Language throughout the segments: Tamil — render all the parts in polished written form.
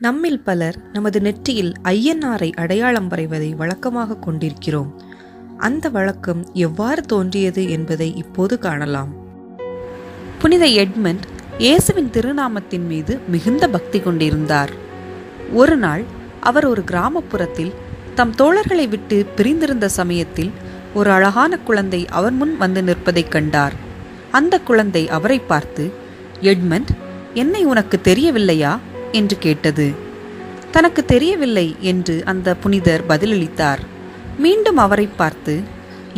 நம்மில் பலர் நமது நெற்றியில் ஐயனாரை அடையாளம் வரைவதை வழக்கமாக கொண்டிருக்கிறோம். அந்த வழக்கம் எவ்வாறு தோன்றியது என்பதை இப்போது காணலாம். புனித எட்மண்ட் இயேசுவின் திருநாமத்தின் மீது மிகுந்த பக்தி கொண்டிருந்தார். ஒரு நாள் அவர் ஒரு கிராமப்புறத்தில் தம் தோழர்களை விட்டு பிரிந்திருந்த சமயத்தில் ஒரு அழகான குழந்தை அவர் முன் வந்து நிற்பதைக் கண்டார். அந்த குழந்தை அவரை பார்த்து, எட்மண்ட், என்னை உனக்கு தெரியவில்லையா என்று கேட்டது. தனக்கு தெரியவில்லை என்று அந்த புனிதர் பதிலளித்தார். மீண்டும் அவரை பார்த்து,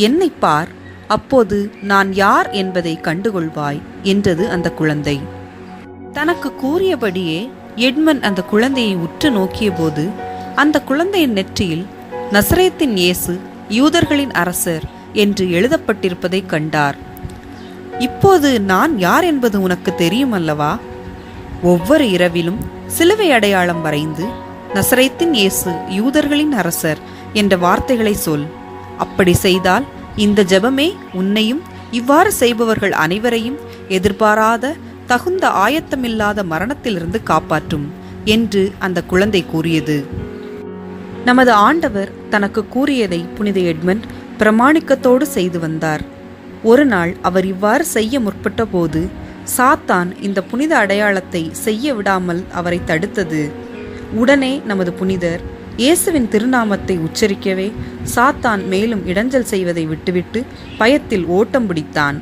என்னை பார், அப்போது நான் யார் என்பதை கண்டுகொள்வாய் என்றது அந்த குழந்தை. தனக்கு கூறியபடியே எட்மண்ட் அந்த குழந்தையை உற்று நோக்கிய போது அந்த குழந்தையின் நெற்றியில் நசரேத்தின் இயேசு, யூதர்களின் அரசர் என்று எழுதப்பட்டிருப்பதை கண்டார். இப்போது நான் யார் என்பது உனக்கு தெரியும் அல்லவா? ஒவ்வொரு இரவிலும் சிலுவை அடையாளம் வரைந்து நசரேத்தின் இயேசு, யூதர்களின் அரசர் என்ற வார்த்தைகளை சொல். அப்படி செய்தால் இந்த ஜெபமே உன்னையும் இவ்வாறு செய்பவர்கள் அனைவரையும் எதிர்பாராத, தகுந்த ஆயத்தமில்லாத மரணத்திலிருந்து காப்பாற்றும் என்று அந்த குழந்தை கூறியது. நமது ஆண்டவர் தனக்கு கூறியதை புனித எட்மண்ட் பிரமாணிக்கத்தோடு செய்து வந்தார். ஒரு நாள் அவர் இவ்வாறு செய்ய முற்பட்ட போது சாத்தான் இந்த புனித அடையாளத்தை செய்ய விடாமல் அவரை தடுத்தது. உடனே நமது புனிதர் இயேசுவின் திருநாமத்தை உச்சரிக்கவே சாத்தான் மேலும் இடைஞ்சல் செய்வதை விட்டுவிட்டு பயத்தில் ஓட்டம் பிடித்தான்.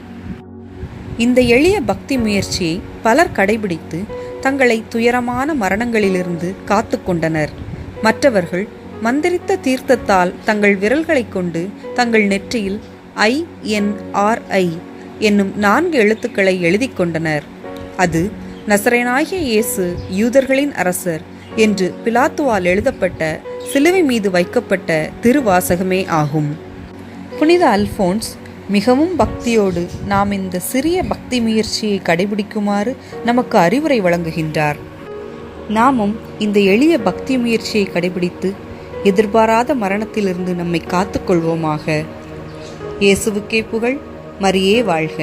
இந்த எளிய பக்தி முயற்சியை பலர் கடைபிடித்து தங்களை துயரமான மரணங்களிலிருந்து காத்து கொண்டனர். மற்றவர்கள் மந்திரித்த தீர்த்தத்தால் தங்கள் விரல்களை கொண்டு தங்கள் நெற்றியில் INRI என்னும் 4 எழுத்துக்களை எழுதி கொண்டனர். அது நசரேயனாகிய இயேசு, யூதர்களின் அரசர் என்று பிலாத்துவால் எழுதப்பட்ட சிலுவை மீது வைக்கப்பட்ட திருவாசகமே ஆகும். புனித அல்போன்ஸ் மிகவும் பக்தியோடு நாம் இந்த சிறிய பக்தி முயற்சியை கடைபிடிக்குமாறு நமக்கு அறிவுரை வழங்குகின்றார். நாமும் இந்த எளிய பக்தி முயற்சியை கடைபிடித்து எதிர்பாராத மரணத்திலிருந்து நம்மை காத்துக்கொள்வோமாக. இயேசுவுக்கே புகழ். மரியே வாழ்க.